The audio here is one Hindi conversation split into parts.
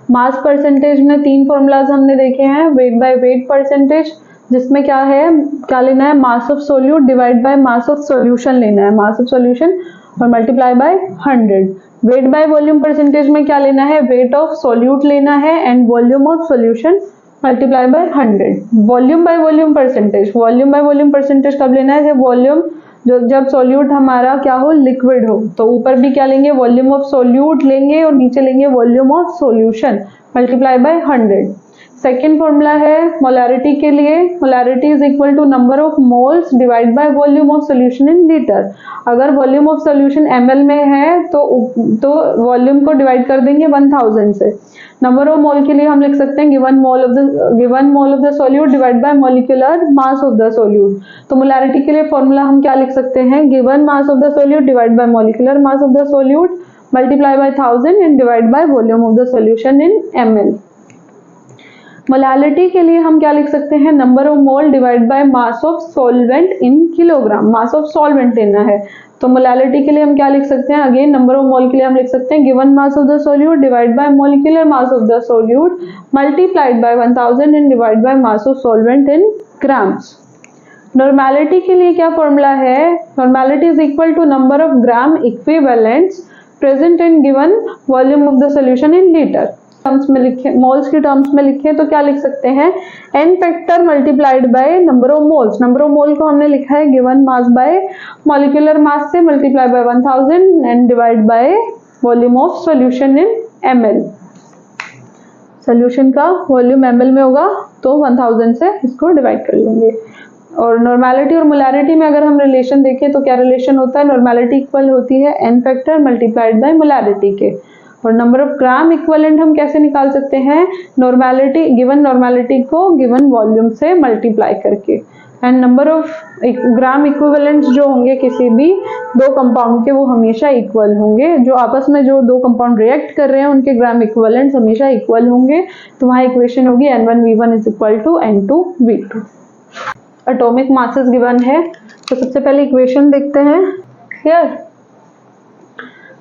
मास परसेंटेज में 3 फॉर्मूलाज हमने देखे हैं, वेट बाय वेट परसेंटेज, जिसमें क्या है, क्या लेना है, मास of solute divide by mass of solution लेना है, मास ऑफ सॉल्यूशन और multiply by 100। Wait by volume percentage में क्या लेना है, वेट ऑफ सोल्यूट लेना है and volume of solution multiply by 100। Volume by volume percentage, volume by volume percentage कब लेना है, जब वॉल्यूम जब सोल्यूट हमारा क्या हो, लिक्विड हो। तो ऊपर भी क्या लेंगे, वॉल्यूम ऑफ सोल्यूट लेंगे और नीचे लेंगे volume of solution multiply by 100। Second formula है मोलैरिटी के लिए, molarity is equal to number of moles divide by volume of solution in litre. अगर वॉल्यूम ऑफ सॉल्यूशन ml में है तो वॉल्यूम को डिवाइड कर देंगे 1000 से। नंबर ऑफ मोल के लिए हम लिख सकते हैं given mole of the solute divide by molecular mass of the solute. तो मोलैरिटी के लिए फॉर्मूला हम क्या लिख सकते हैं, given mass of the solute divide by molecular mass of the solute multiply by 1000 and divide by volume of the solution in ml। Molality के लिए हम क्या लिख सकते हैं, number of mole divide by mass of solvent in kilogram, mass of solvent लेना है। तो मोलैलिटी के लिए हम क्या लिख सकते हैं, अगेन नंबर ऑफ मोल के लिए हम लिख सकते हैं given mass of the solute divide by molecular mass of the solute multiplied by 1000 and divide by mass of solvent in grams. Normality के लिए क्या फॉर्मूला है, normality is equal to number of gram equivalents present in given volume of the solution in litre. Terms में लिखे, मोल्स की टर्म्स में लिखे तो क्या लिख सकते हैं, n factor multiplied by number of moles. Number of mole को हमने लिखा है given mass by molecular mass से multiply by 1000 and divide by volume of solution in ml। Solution का वॉल्यूम ml में होगा तो 1000 से इसको डिवाइड कर लेंगे। और नॉर्मेलिटी और मोलैरिटी में अगर हम रिलेशन देखें तो क्या रिलेशन होता है, नॉर्मेलिटी इक्वल होती है n factor multiplied bye molarity के। और नंबर ऑफ ग्राम इक्विवेलेंट हम कैसे निकाल सकते हैं, नॉर्मेलिटी, गिवन नॉर्मेलिटी को गिवन वॉल्यूम से मल्टीप्लाई करके। And number of gram equivalents जो होंगे किसी भी दो कंपाउंड के, वो हमेशा इक्वल होंगे। जो आपस में जो दो कंपाउंड रिएक्ट कर रहे हैं उनके ग्राम इक्विवेलेंट्स हमेशा इक्वल होंगे। तो वहाँ इक्वेशन होगी N1V1 is equal to N2V2। Atomic masses given है, तो सबसे पहले इक्वेशन देखते हैं। क्लियर,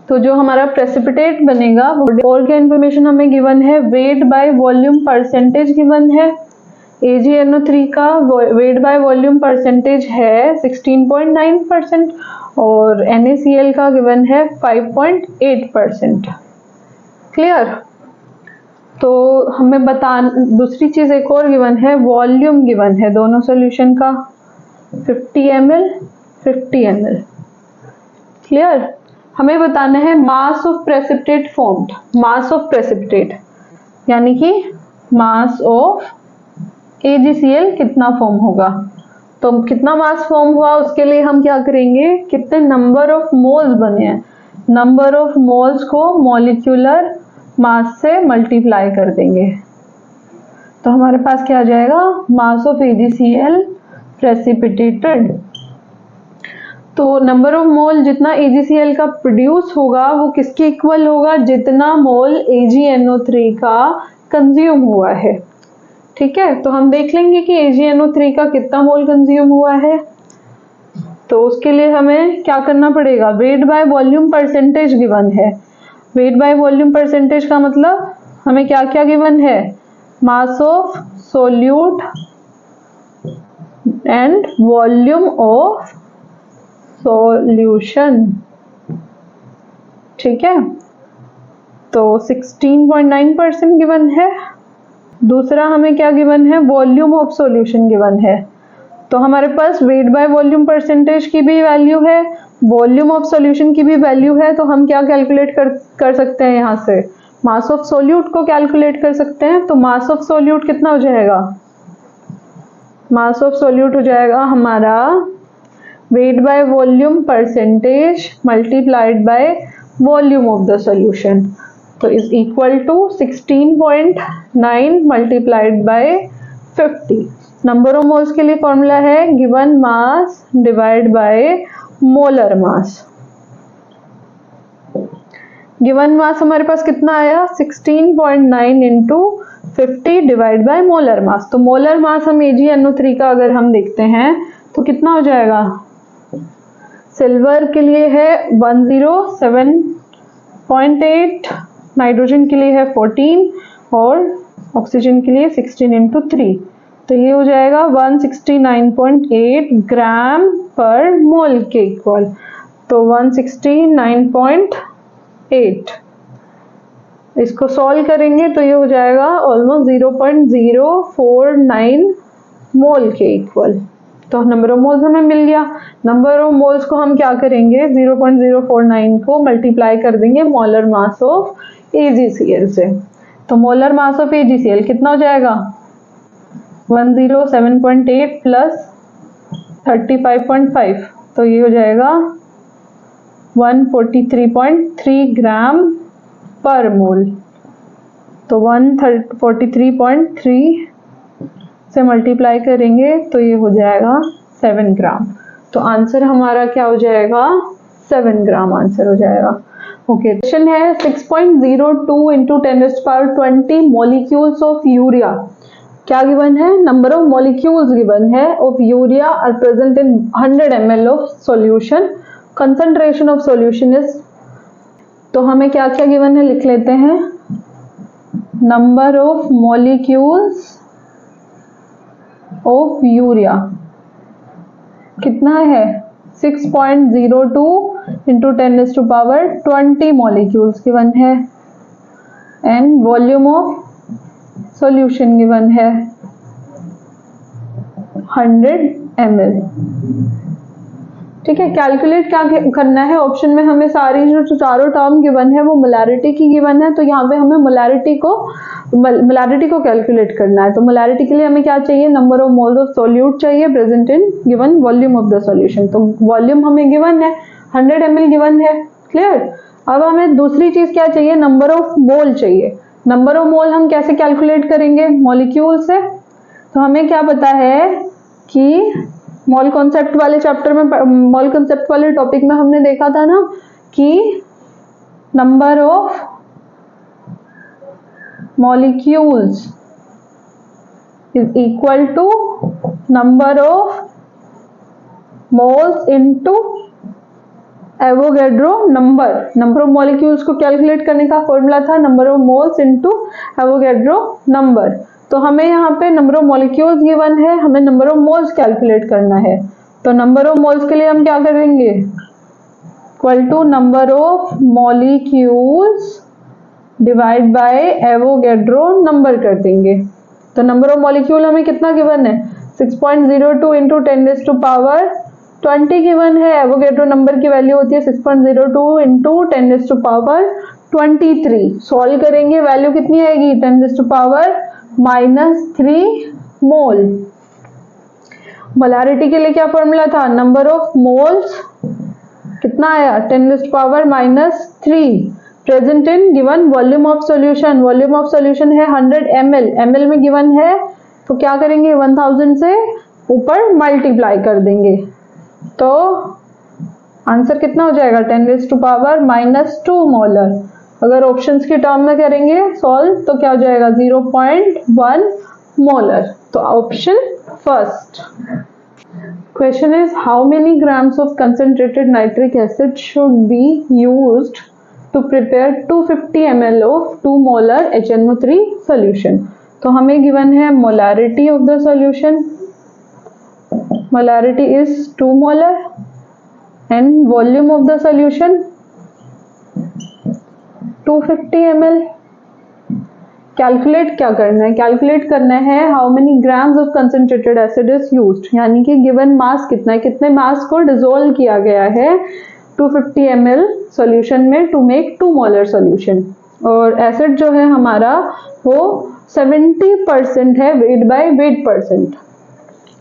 तो जो हमारा प्रेसिपिटेट बनेगा वो और क्या इन्फॉर्मेशन हमें गिवन है, wait by volume percentage given है। AgNO3 का वेट बाय वॉल्यूम परसेंटेज है 16.9% और NaCl का गिवन है 5.8%। क्लियर, तो हमें दूसरी चीज एक और गिवन है, वॉल्यूम गिवन है दोनों सॉल्यूशन का 50 ml 50 ml। क्लियर, हमें बताना है mass of precipitate formed, mass of precipitate यानी कि मास ऑफ AgCl कितना फॉर्म होगा। तो कितना मास फॉर्म हुआ उसके लिए हम क्या करेंगे, कितने नंबर ऑफ मोल्स बने हैं, नंबर ऑफ मोल्स को मॉलिक्यूलर मास से मल्टीप्लाई कर देंगे। तो हमारे पास क्या आ जाएगा, मास ऑफ AgCl प्रेसिपिटेटेड। तो नंबर ऑफ मोल जितना AgCl का प्रोड्यूस होगा वो किसके इक्वल होगा, जितना मोल AgNO3 का कंज्यूम हुआ है। ठीक है, तो हम देख लेंगे कि AgNO3 का कितना मोल कंज्यूम हुआ है। तो उसके लिए हमें क्या करना पड़ेगा, wait by volume percentage given है। वेट बाय वॉल्यूम परसेंटेज का मतलब हमें क्या क्या गिवन है, मास of solute and volume of solution. ठीक है, तो 16.9% गिवन है। दूसरा हमें क्या गिवन है, वॉल्यूम ऑफ सॉल्यूशन गिवन है। तो हमारे पास वेट बाय वॉल्यूम परसेंटेज की भी वैल्यू है, वॉल्यूम ऑफ सॉल्यूशन की भी वैल्यू है। तो हम क्या कैलकुलेट कर सकते हैं, यहाँ से मास ऑफ सोल्यूट को कैलकुलेट कर सकते हैं। तो मास ऑफ सोल्यूट कितना हो जाएगा, मास ऑफ सोल्यूट हो जाएगा हमारा weight by volume percentage multiplied by volume of the solution, तो is equal to 16.9 multiplied by 50। Number of moles के लिए फॉर्मूला है given mass divide by molar mass. Given mass हमारे पास कितना आया, 16.9 into 50 divide by molar mass. तो मोलर मास हम AgNO3 का अगर हम देखते हैं तो कितना हो जाएगा, सिल्वर के लिए है 107.8, नाइट्रोजन के लिए है 14 और ऑक्सीजन के लिए 16 इंटू 3, तो ये हो जाएगा 169.8 ग्राम पर मोल के इक्वल। तो 169.8, इसको सॉल्व करेंगे तो ये हो जाएगा ऑलमोस्ट 0.049 मोल के इक्वल। तो नंबर ऑफ मोल्स हमें मिल गया। नंबर ऑफ मोल्स को हम क्या करेंगे, 0.049 को मल्टीप्लाई कर देंगे मोलर मास ऑफ AgCl से। तो मोलर मास ऑफ AgCl कितना हो जाएगा, 107.8 प्लस 35.5, तो ये हो जाएगा 143.3 ग्राम पर मोल। तो 143.3 से मल्टीप्लाई करेंगे तो ये हो जाएगा 7 ग्राम। तो आंसर हमारा क्या हो जाएगा, 7 ग्राम आंसर हो जाएगा। ओके, क्वेश्चन है 6.02 इंटू 10⁻20 मॉलिक्यूल्स ऑफ यूरिया। क्या गिवन है, नंबर ऑफ मॉलिक्यूल्स गिवन है of urea are present in 100 ml of solution, concentration of solution is. तो हमें क्या क्या गिवन है लिख लेते हैं। Number of molecules of urea कितना है, 6.02 इंटू 10⁻20 मॉलिक्यूल्स गिवन है, and volume of solution given है 100 ml। ठीक है, कैलकुलेट क्या करना है, ऑप्शन में हमें सारी जो चारों टर्म गिवन है वो मोलैरिटी की गिवन है, तो यहाँ पे हमें मोलैरिटी को कैलकुलेट करना है। तो मोलैरिटी के लिए हमें क्या चाहिए, number of moles of solute चाहिए present in given volume of the solution. तो वॉल्यूम हमें गिवन है 100 ml गिवन है, क्लियर। अब हमें दूसरी चीज क्या चाहिए, नंबर ऑफ मोल चाहिए। नंबर ऑफ मोल हम कैसे कैलकुलेट करेंगे, मॉलिक्यूल से। तो हमें क्या पता है कि मॉल कॉन्सेप्ट वाले चैप्टर में, मॉल कॉन्सेप्ट वाले टॉपिक में हमने देखा था ना कि number of molecules is equal to number of moles into Avogadro number. Number of molecules को कैलकुलेट करने का फॉर्मूला था number of moles into Avogadro number. तो हमें यहाँ पे नंबर ऑफ मॉलिक्यूल्स गिवन है, हमें नंबर ऑफ मोल्स कैलकुलेट करना है। तो नंबर ऑफ मोल्स के लिए हम क्या करेंगे, equal to number of molecules divide by Avogadro number कर देंगे। तो नंबर ऑफ मॉलिक्यूल हमें कितना गिवन है, 6.02 इंटू 10⁻20 गिवन है। एवोगैड्रो नंबर की वैल्यू होती है 6.02 इंटू 10⁻23। सॉल्व करेंगे, वैल्यू कितनी आएगी, 10⁻³ मोल। मोलैरिटी के लिए क्या फॉर्मूला था, नंबर ऑफ मोल्स कितना आया, 10⁻³ present in given volume of solution. Volume of solution है 100 ml, ml में गिवन है, तो क्या करेंगे 1000 से ऊपर मल्टीप्लाई कर देंगे। तो आंसर कितना हो जाएगा, 10⁻² मोलर। अगर ऑप्शंस की टर्म में करेंगे सॉल्व तो क्या हो जाएगा, 0.1 मोलर। तो option first. Question is how many grams of concentrated nitric acid should be used to prepare 250 ml of 2 molar HNO3 solution. तो हमें गिवन है molarity of the solution, molarity is 2 molar and volume of the solution 250 ml। Calculate क्या करना है, कैलकुलेट करना है how many grams of concentrated acid is used, यानी कि गिवन मास कितना है, कितने मास को डिसोल्व किया गया है 250 ml सॉल्यूशन में टू मेक 2 मोलर सॉल्यूशन। और एसिड जो है हमारा वो 70% है वेट बाय वेट परसेंट।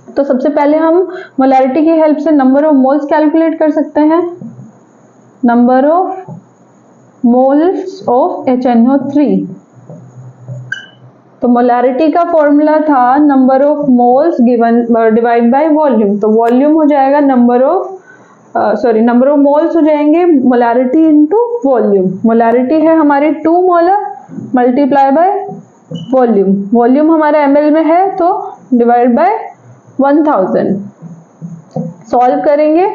तो सबसे पहले हम मोलैरिटी की हेल्प से नंबर ऑफ मोल्स कैलकुलेट कर सकते हैं। Number of moles of HNO3, तो मोलैरिटी का फॉर्मूला था number of moles given divide by volume. तो वॉल्यूम हो जाएगा नंबर ऑफ मोल्स हो जाएंगे मोलैरिटी इनटू वॉल्यूम। मोलैरिटी है हमारी 2 molar multiply by volume. Volume हमारा ml में है तो डिवाइड बाय 1000। सॉल्व करेंगे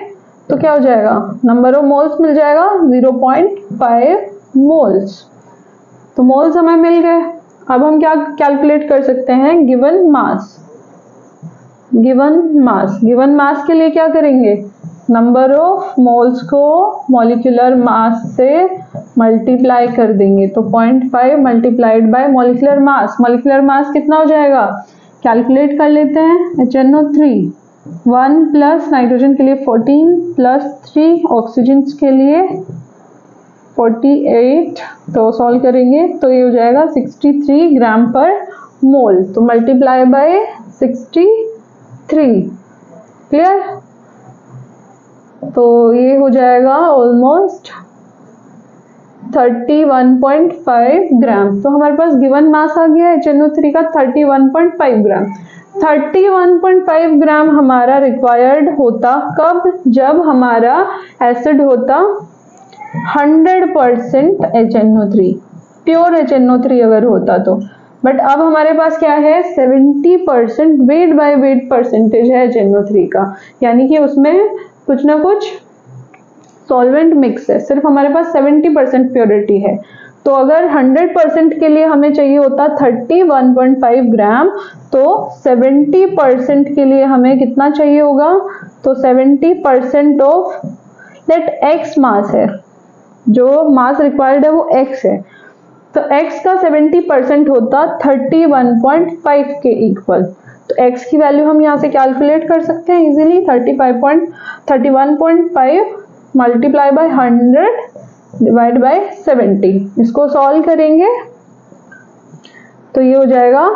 तो क्या हो जाएगा, नंबर ऑफ मोल्स मिल जाएगा 0.5 मोल्स। तो मोल्स हमें मिल गए। अब हम क्या कैलकुलेट कर सकते हैं, गिवन मास। गिवन मास के लिए क्या करेंगे, नंबर ऑफ मोल्स को मॉलिक्यूलर मास से मल्टीप्लाई कर देंगे। तो 0.5 multiplied by molecular mass. Molecular mass कितना हो जाएगा, कैलकुलेट कर लेते हैं। HNO3 1 प्लस नाइट्रोजन के लिए 14 प्लस 3 ऑक्सीजन के लिए 48, तो सॉल्व करेंगे तो ये हो जाएगा 63 ग्राम पर मोल। तो मल्टीप्लाई बाय 63, क्लियर। तो ये हो जाएगा ऑलमोस्ट 31.5 ग्राम। तो हमारे पास गिवन मास आ गया है HNO3 का 31.5 ग्राम। 31.5 ग्राम हमारा रिक्वायर्ड होता कब, जब हमारा एसिड होता 100% HNO3, प्योर HNO3 अगर होता तो। बट अब हमारे पास क्या है, 70% वेट बाय वेट परसेंटेज है HNO3 का, यानी कि उसमें कुछ ना कुछ सॉल्वेंट मिक्स है, सिर्फ हमारे पास 70% प्योरिटी है। तो अगर 100% के लिए हमें चाहिए होता 31.5 ग्राम, तो 70% के लिए हमें कितना चाहिए होगा, तो 70% ऑफ लेट x मास है, जो मास रिक्वायर्ड है वो x है, तो x का 70% होता 31.5 के इक्वल। तो x की वैल्यू हम यहाँ से कैलकुलेट कर सकते हैं easily, 31.5 multiply by 100 divide by 70। इसको सॉल्व करेंगे तो ये हो जाएगा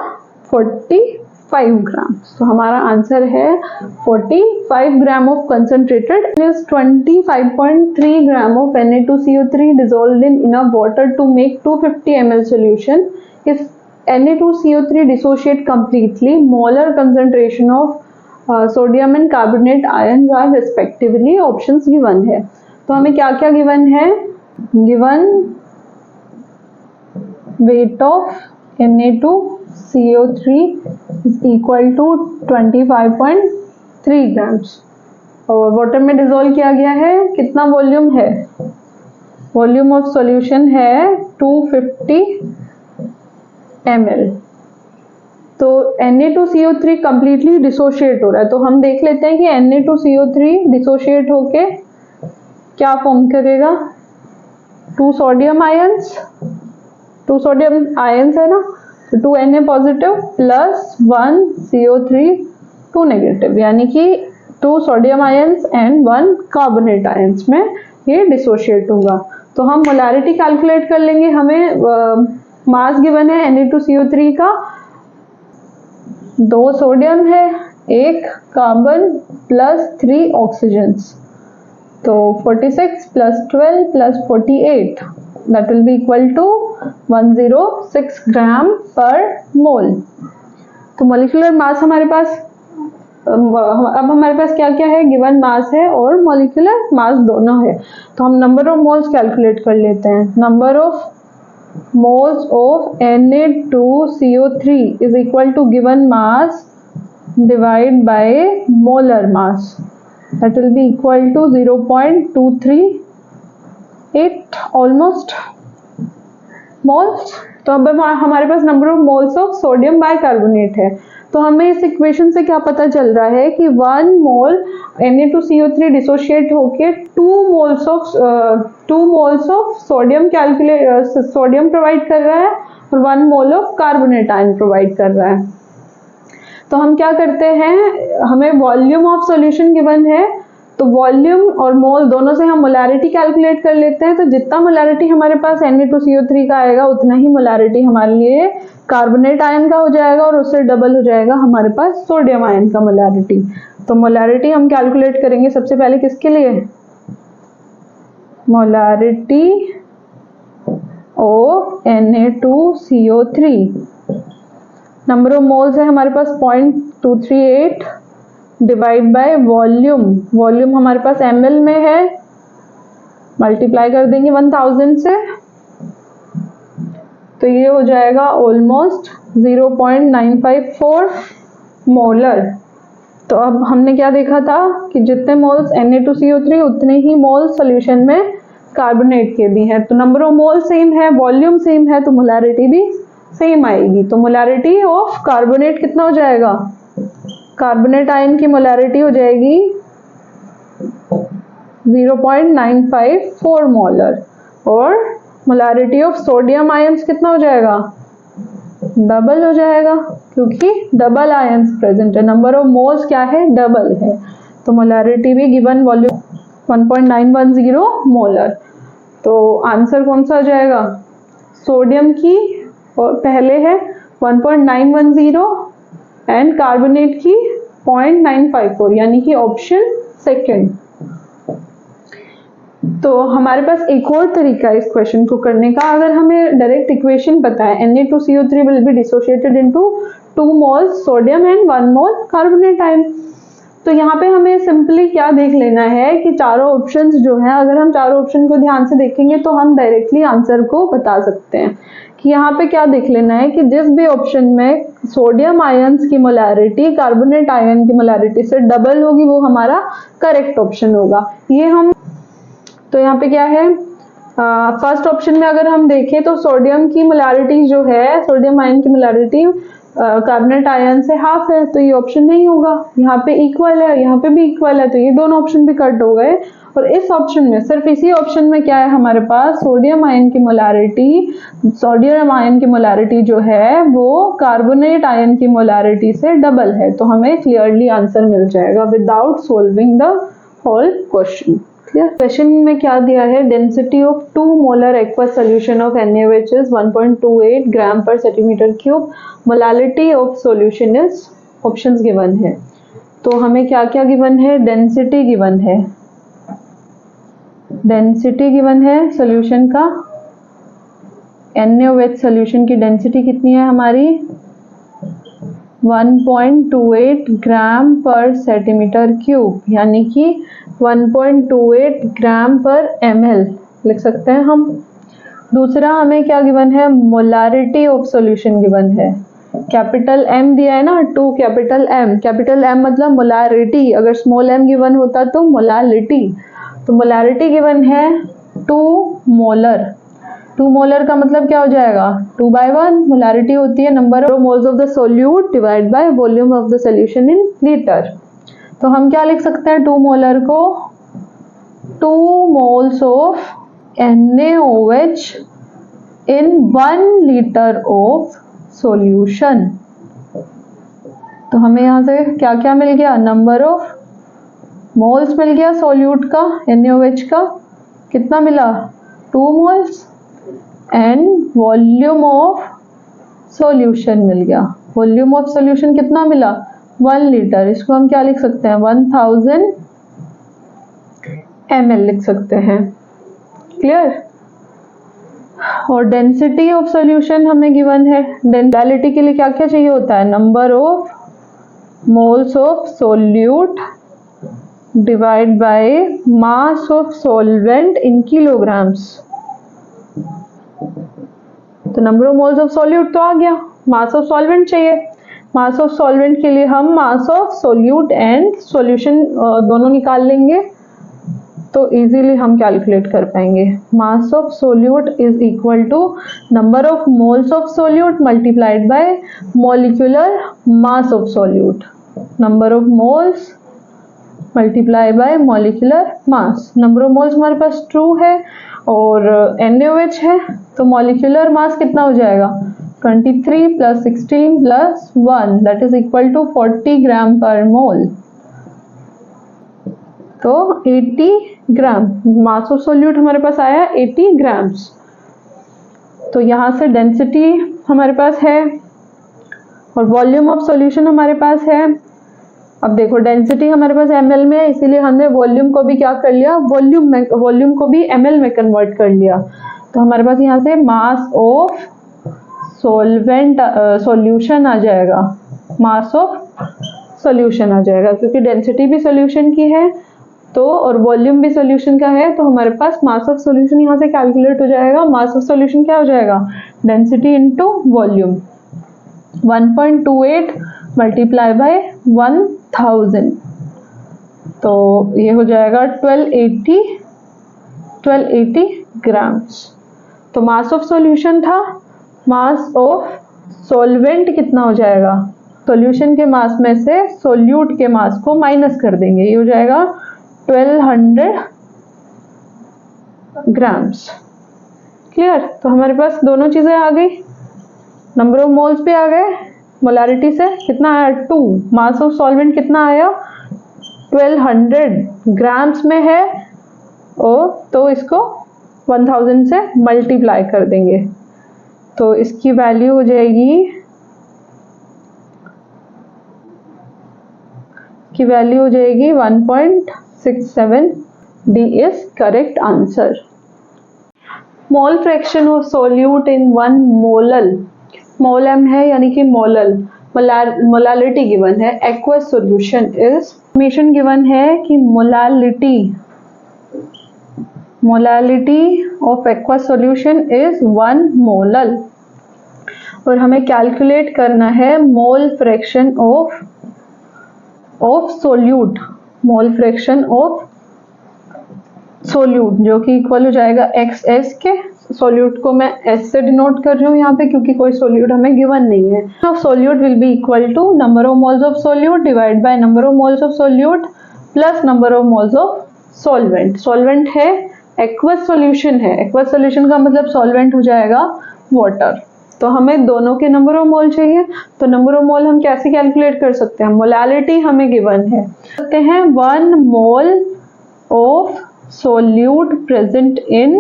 45 ग्राम। तो हमारा आंसर है 45 gram of concentrated plus 25.3 gram of Na2CO3 dissolved in enough water to make 250 ml solution. If Na2CO3 dissociate completely, molar concentration of sodium and carbonate ions are respectively options given है। तो हमें क्या क्या गिवन है, given weight of Na2CO3 is equal to 25.3 grams और वाटर में डिसॉल्व किया गया है, कितना वॉल्यूम है, वॉल्यूम ऑफ सॉल्यूशन है 250 ml। तो Na2CO3 कंप्लीटली डिसोशिएट हो रहा है, तो हम देख लेते हैं कि Na2CO3 डिसोशिएट होके क्या फॉर्म करेगा, 2 सोडियम आयंस, 2 सोडियम आयंस है ना, तो 2 Na positive plus 1 CO3 2 negative, यानी कि 2 sodium ions and 1 carbonate ions में ये डिसोशिएट होगा। तो हम मोलारिटी कैलकुलेट कर लेंगे। हमें मास गिवन है Na2CO3 का, 2 सोडियम है, 1 कार्बन प्लस 3 ऑक्सीजन्स, तो 46 plus 12 plus 48 that will be equal to 106 ग्राम पर मोल। तो मॉलिक्यूलर मास हमारे पास, अब हमारे पास क्या क्या है, गिवन मास है और मॉलिक्यूलर मास दोनों है। तो हम नंबर ऑफ मोल्स कैलकुलेट कर लेते हैं। Number of moles of Na2CO3 is equal to given mass divided by molar mass, that will be equal to 0.238 almost moles। तो अब हमारे पास number of moles of sodium bicarbonate है, तो हमें इस इक्वेशन से क्या पता चल रहा है कि 1 मोल Na2CO3 डिसोशिएट होके 2 moles of sodium sodium provide कर रहा है और 1 mole of carbonate ion provide कर रहा है। तो हम क्या करते हैं, हमें वॉल्यूम ऑफ सॉल्यूशन गिवन है, तो वॉल्यूम और मोल दोनों से हम मोलारिटी कैलकुलेट कर लेते हैं। तो जितना मोलारिटी हमारे पास Na2CO3 का आएगा उतना ही मोलारिटी हमारे लिए कार्बोनेट आयन का हो जाएगा और उससे डबल हो जाएगा हमारे पास सोडियम आयन का मोलारिटी। तो मोलारिटी हम कैलकुलेट करेंगे सबसे पहले किसके लिए, molarity of Na2CO3। Number of moles है हमारे पास 0.238 डिवाइड बाय वॉल्यूम, वॉल्यूम हमारे पास ml में है, मल्टीप्लाई कर देंगे 1000 से, तो ये हो जाएगा ऑलमोस्ट 0.954 मोलर। तो अब हमने क्या देखा था कि जितने मोल्स Na2CO3 उतने ही मोल सॉल्यूशन में कार्बोनेट के भी हैं। तो नंबर ऑफ मोल सेम है, वॉल्यूम सेम है, तो मोलारिटी भी सेम आएगी। तो मोलैरिटी ऑफ कार्बोनेट कितना हो जाएगा, कार्बोनेट आयन की मोलैरिटी हो जाएगी 0.954 मोलर, और मोलैरिटी ऑफ सोडियम आयंस कितना हो जाएगा, डबल हो जाएगा, क्योंकि डबल आयंस प्रेजेंट है, नंबर ऑफ मोल्स क्या है, डबल है। तो मोलैरिटी भी गिवन वॉल्यूम 1.910 मोलर। तो आंसर कौन सा हो जाएगा, सोडियम की और पहले है 1.910 एंड कार्बोनेट की 0.954, यानी कि ऑप्शन सेकंड। तो हमारे पास एक और तरीका है इस क्वेश्चन को करने का। अगर हमें डायरेक्ट इक्वेशन पता है Na2CO3 will be dissociated into 2 moles sodium and 1 mole carbonate ion. तो यहाँ पे हमें सिंपली क्या देख लेना है कि चारों ऑप्शंस जो हैं, अगर हम चारों ऑप्शन को ध्यान से देखेंगे तो हम डायरेक्टली आंसर को बता सकते हैं। कि यहाँ पे क्या देख लेना है कि जिस भी ऑप्शन में सोडियम आयंस की मोलैरिटी कार्बोनेट आयन की मोलैरिटी से डबल होगी वो हमारा करेक्ट ऑप्शन होगा। ये हम तो यहाँ पे क्या है, फर्स्ट ऑप्शन में अगर हम देखें तो सोडियम की मोलैरिटी जो है, सोडियम आयन की मोलैरिटी कार्बोनेट आयन से हाफ है, तो ये ऑप्शन नहीं होगा। यहाँ पे इक्वल है, यहाँ पे भी इक्वल है, तो ये दोनों ऑप्शन भी कट हो गए। और इस ऑप्शन में, सिर्फ इसी ऑप्शन में क्या है हमारे पास, सोडियम आयन की मोलैरिटी जो है वो कार्बोनेट आयन की मोलैरिटी से डबल है। तो हमें क्लियरली आंसर मिल जाएगा without solving the whole question. Question में क्या दिया है, density of 2 molar aqueous solution of NaOH is 1.28 gram पर centimetre cube, molarity of solution is, options given है। तो हमें क्या क्या गिवन है, डेंसिटी गिवन है, डेंसिटी गिवन है सोल्यूशन का, NaOH सोल्यूशन की डेंसिटी कितनी है हमारी 1.28 ग्राम पर सेंटीमीटर क्यूब, यानी कि 1.28 ग्राम पर ml लिख सकते हैं हम। दूसरा हमें क्या गिवन है, मोलैरिटी ऑफ सॉल्यूशन गिवन है, कैपिटल M दिया है ना, 2 कैपिटल M मतलब मोलैरिटी, अगर स्मॉल m गिवन होता तो मोलैलिटी। तो मोलैरिटी गिवन है 2 मोलर, 2 मोलर का मतलब क्या हो जाएगा, 2/1। मोलैरिटी होती है number of moles of the solute divide by volume of the solution in litre. तो हम क्या लिख सकते हैं, 2 मोलर को 2 moles of NaOH in 1 litre of solution. तो हमें यहाँ से क्या क्या मिल गया, नंबर ऑफ मोल्स मिल गया सॉल्यूट का, NaOH का कितना मिला 2 moles, and volume of solution मिल गया, वॉल्यूम ऑफ सॉल्यूशन कितना मिला 1 लीटर। इसको हम क्या लिख सकते हैं 1000 ml लिख सकते हैं, क्लियर। और डेंसिटी ऑफ सॉल्यूशन हमें गिवन है, डेंसिटी के लिए क्या क्या चाहिए होता है, number of moles of solute divide by mass of solvent in kilograms. तो number of moles of solute तो आ गया, मास ऑफ सॉल्वेंट चाहिए, मास ऑफ सॉल्वेंट के लिए हम mass of solute and solution दोनों निकाल लेंगे तो इजीली हम कैलकुलेट कर पाएंगे। Mass of solute is equal to number of moles of solute multiplied by molecular mass of solute, number of moles multiply by molecular mass. Number of moles हमारे पास 2 है और NaOH है, तो मॉलिक्यूलर मास कितना हो जाएगा 23 + 16 + 1 दैट इज इक्वल टू 40 ग्राम पर मोल। तो 80 ग्राम मास ऑफ सोल्यूट हमारे पास आया 80 ग्राम्स। तो यहाँ से डेंसिटी हमारे पास है और वॉल्यूम ऑफ सॉल्यूशन हमारे पास है। अब देखो डेंसिटी हमारे पास ml में है, इसीलिए हमने वॉल्यूम को भी क्या कर लिया, वॉल्यूम को भी ml में कन्वर्ट कर लिया। तो हमारे पास यहाँ से मास ऑफ सॉल्वेंट सॉल्यूशन आ जाएगा, मास ऑफ सॉल्यूशन आ जाएगा, क्योंकि डेंसिटी भी सॉल्यूशन की है तो और वॉल्यूम भी सॉल्यूशन का है, तो हमारे पास मास ऑफ सॉल्यूशन यहाँ से कैलकुलेट हो जाएगा। मास ऑफ सॉल्यूशन क्या हो जाएगा, density into volume, 1.28 multiply by 1000, तो ये हो जाएगा 1280 ग्राम्स। तो मास ऑफ सॉल्यूशन था मास ऑफ सॉल्वेंट कितना हो जाएगा, सॉल्यूशन के मास में से सोल्यूट के मास को माइनस कर देंगे, ये हो जाएगा 1200 ग्राम्स। क्लियर? तो हमारे पास दोनों चीजें आ गई, नंबर ऑफ मोल्स पे आ गए, मोलारिटी से कितना आया 2, मास ऑफ सॉल्वेंट कितना आया 1200 ग्राम्स में है, और तो इसको 1000 से मल्टीप्लाई कर देंगे, तो इसकी वैल्यू हो जाएगी, की वैल्यू हो जाएगी 1.67। D is correct answer. Mole fraction of solute in 1 molal, small m है यानी कि मोलल, मोलालिटी गिवन है, aqueous solution is, information given है कि molality of aqueous solution is 1 molal, और हमें कैलकुलेट करना है mole fraction of solute, mole fraction of solute जो कि इक्वल हो जाएगा XS के, सोल्यूट को मैं S से डिनोट कर रही हूँ यहाँ पे क्योंकि कोई सोल्यूट हमें गिवन नहीं है। तो solute will be equal to number of moles of solute divide by number of moles of solute plus number of moles of solvent. Solvent है, एक्वस सॉल्यूशन है, एक्वस सॉल्यूशन का मतलब सॉल्वेंट हो जाएगा वाटर, तो हमें दोनों के नंबर ऑफ मोल चाहिए, तो नंबर ऑफ मोल हम कैसे कैलकुलेट कर सकते हैं, मोलालिटी हमें गिवन है, सकते हैं 1 mole of solute present in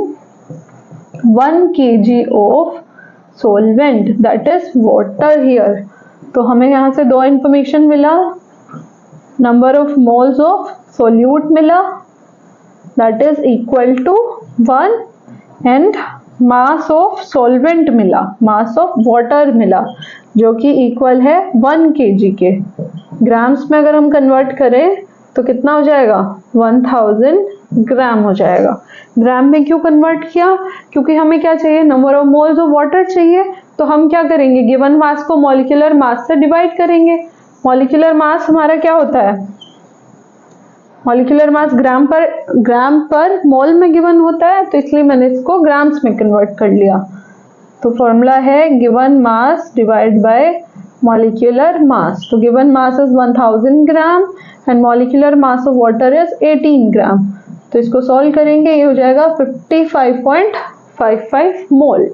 1 kg of solvent that is water here। तो हमें यहाँ से दो इंफॉर्मेशन मिला, number of moles of solute मिला that is equal to 1 and mass of solvent मिला, मास ऑफ वाटर मिला जो कि इक्वल है 1 kg के। ग्राम्स में अगर हम कन्वर्ट करें तो कितना हो जाएगा 1000 ग्राम हो जाएगा। ग्राम में क्यों कन्वर्ट किया, क्योंकि हमें क्या चाहिए, number of moles of water चाहिए, तो हम क्या करेंगे, गिवन मास को मॉलिक्यूलर मास से डिवाइड करेंगे। मॉलिक्यूलर मास हमारा क्या होता है, मॉलिक्यूलर मास ग्राम पर मोल में गिवन होता है, तो इसलिए मैंने इसको ग्राम्स में कन्वर्ट कर लिया। तो फॉर्मूला है given mass divide by molecular mass, तो given mass is 1000 gram and molecular mass of water is 18 gram, तो इसको सॉल्व करेंगे, ये हो जाएगा 55.55 मोल।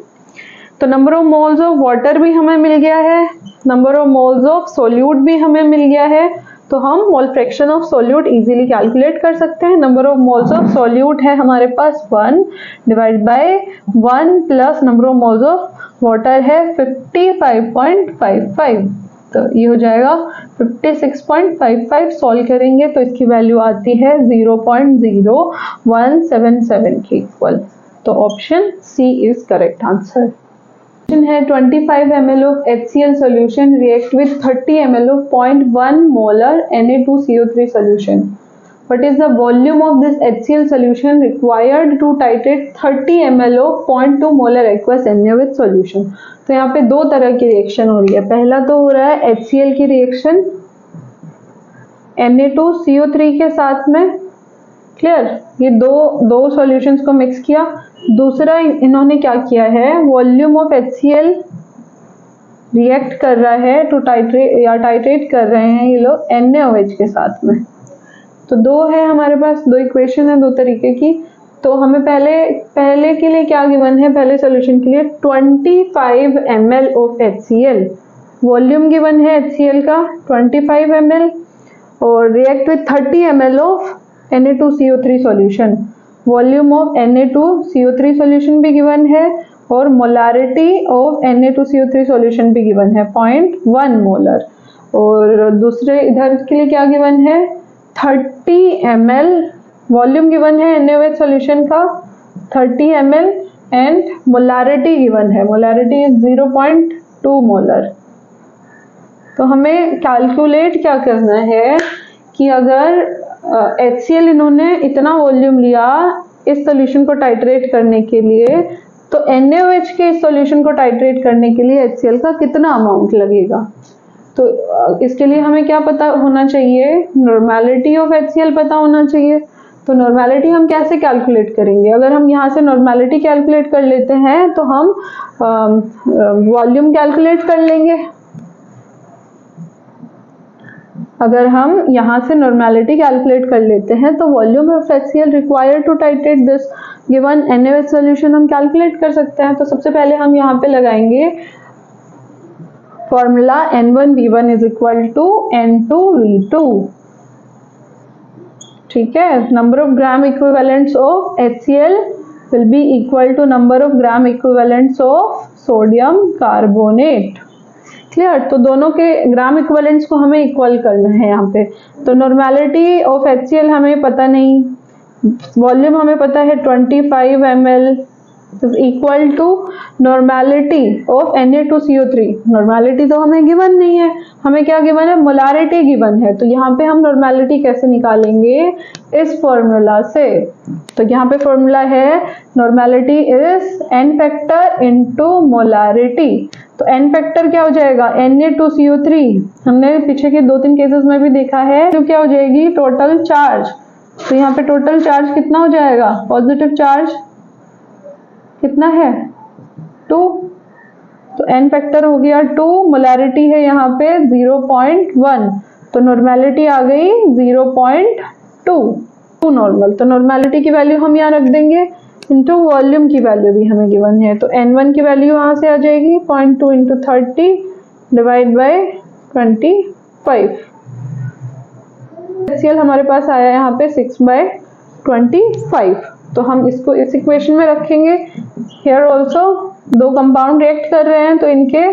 तो number of moles of water भी हमें मिल गया है, number of moles of solute भी हमें मिल गया है, तो हम mole fraction of solute easily calculate कर सकते हैं। Number of moles of solute है हमारे पास 1 divide by 1 plus number of moles of water है 55.55, तो ये हो जाएगा 56.55। सॉल्व करेंगे तो इसकी वैल्यू आती है 0.0177 के इक्वल, तो option C is correct answer. है 25 ml of HCl solution react with 30 ml of 0.1 molar Na2CO3 solution. What is the volume of this HCl solution required to titrate 30 ml of 0.2 molar aqueous Na with solution? तो यहाँ पे दो तरह की रिएक्शन हो रही है, पहला तो हो रहा है HCl की रिएक्शन Na2CO3 के साथ में, क्लियर, ये दो सॉल्यूशंस को मिक्स किया। दूसरा इन्होंने क्या किया है, वॉल्यूम ऑफ HCl रिएक्ट कर रहा है टू टाइट्रेट कर रहे हैं ये लोग NaOH के साथ में। तो दो है हमारे पास, दो इक्वेशन है दो तरीके की। तो हमें पहले के लिए क्या गिवन है, पहले सॉल्यूशन के लिए 25 ml of HCl, volume given है HCl का 25 ml, और react with 30 ml of Na2CO3 solution, volume of Na2CO3 solution भी गिवन है और मोलारिटी ऑफ Na2CO3 सॉल्यूशन भी गिवन है 0.1 मोलर। और दूसरे इधर के लिए क्या गिवन है, 30 ml वॉल्यूम गिवन है NaOH सॉल्यूशन का 30 ml एंड मोलारिटी गिवन है, मोलारिटी इज 0.2 मोलर। तो हमें कैलकुलेट क्या करना है कि अगर HCl इन्होंने इतना वॉल्यूम लिया इस सॉल्यूशन को टाइट्रेट करने के लिए, तो NaOH के इस सॉल्यूशन को टाइट्रेट करने के लिए HCl का कितना अमाउंट लगेगा। तो इसके लिए हमें क्या पता होना चाहिए, नॉर्मेलिटी ऑफ HCl पता होना चाहिए। तो नॉर्मेलिटी हम कैसे कैलकुलेट करेंगे? अगर हम यहाँ से नॉर्मेलिटी कैलकुलेट कर लेते हैं तो हम वॉल्यूम कैलकुलेट कर लेंगे। अगर हम यहाँ से नॉर्मेलिटी कैलकुलेट कर लेते हैं तो volume of HCl required to titrate this given NaOH solution हम कैलकुलेट कर सकते हैं। तो सबसे पहले हम यहाँ पे लगाएंगे formula N1V1 is equal to N2V2। ठीक है, number of gram equivalents of HCl will be equal to number of gram equivalents of sodium carbonate. Clear? तो दोनों के ग्राम इक्विवेलेंट्स को हमें इक्वल करना है यहाँ पे। तो नॉर्मेलिटी ऑफ HCl हमें पता नहीं, वॉल्यूम हमें पता है 25 ml is equal to normality of Na2CO3। Normality तो हमें गिवन नहीं है, हमें क्या गिवन है? मोलारिटी गिवन है। तो यहाँ पे हम नॉर्मेलिटी कैसे निकालेंगे? इस फॉर्मूला से। तो यहाँ पे फॉर्मूला है normality is n factor into molarity. तो n फैक्टर क्या हो जाएगा? Na2CO3। हमने पीछे के 2-3 केसेस में भी देखा है। तो क्या हो जाएगी? Total charge. तो यहाँ पे टोटल चार्ज कितना हो जाएगा? पॉजिटिव चार्ज कितना है? 2। तो n फैक्टर हो गया 2, मोलारिटी है यहाँ पे 0.1, तो नॉर्मेलिटी आ गई 0.2 नॉर्मल। तो नॉर्मेलिटी की वैल्यू हम यहाँ रख देंगे इनटू वॉल्यूम की वैल्यू भी हमें गिवन है। तो N1 की वैल्यू वहाँ से आ जाएगी 0.2 इंटू 30 डिवाइड बाई 25। HCl हमारे पास आया यहाँ पे 6/25। तो हम इसको इस इक्वेशन में रखेंगे। हेयर ऑल्सो दो कंपाउंड रिएक्ट कर रहे हैं तो इनके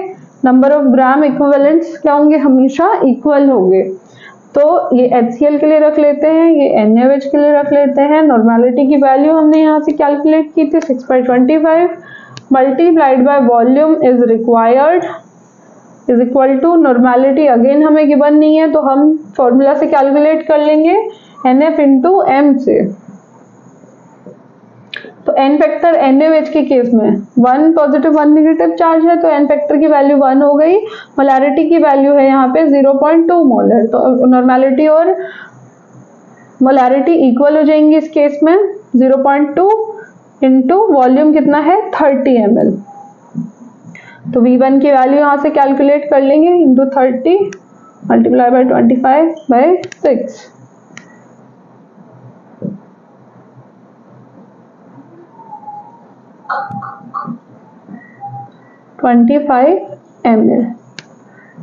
नंबर ऑफ ग्राम इक्विवेलेंट्स क्या होंगे? हमेशा इक्वल होंगे। तो ये HCl के लिए रख लेते हैं, ये NaOH के लिए रख लेते हैं। नॉर्मेलिटी की वैल्यू हमने यहाँ से कैलकुलेट की थी 6/25 multiplied by volume is required is equal to normality again हमें गिवन नहीं है तो हम फॉर्मूला से कैलकुलेट कर लेंगे NF इंटू M से। तो n फैक्टर NaOH के केस में 1 पॉजिटिव 1 नेगेटिव चार्ज है तो n फैक्टर की वैल्यू 1 हो गई। मोलारिटी की वैल्यू है यहाँ पे 0.2 मोलर। तो नॉर्मेलिटी और मोलारिटी इक्वल हो जाएंगी इस केस में। 0.2 इंटू वॉल्यूम कितना है? 30 ml। तो V1 की वैल्यू यहाँ से कैलकुलेट कर लेंगे इंटू 30 मल्टीप्लाई बाय 25/6। 25 ml।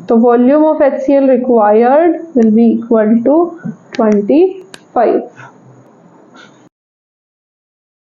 तो volume of HCl required will be equal to 25।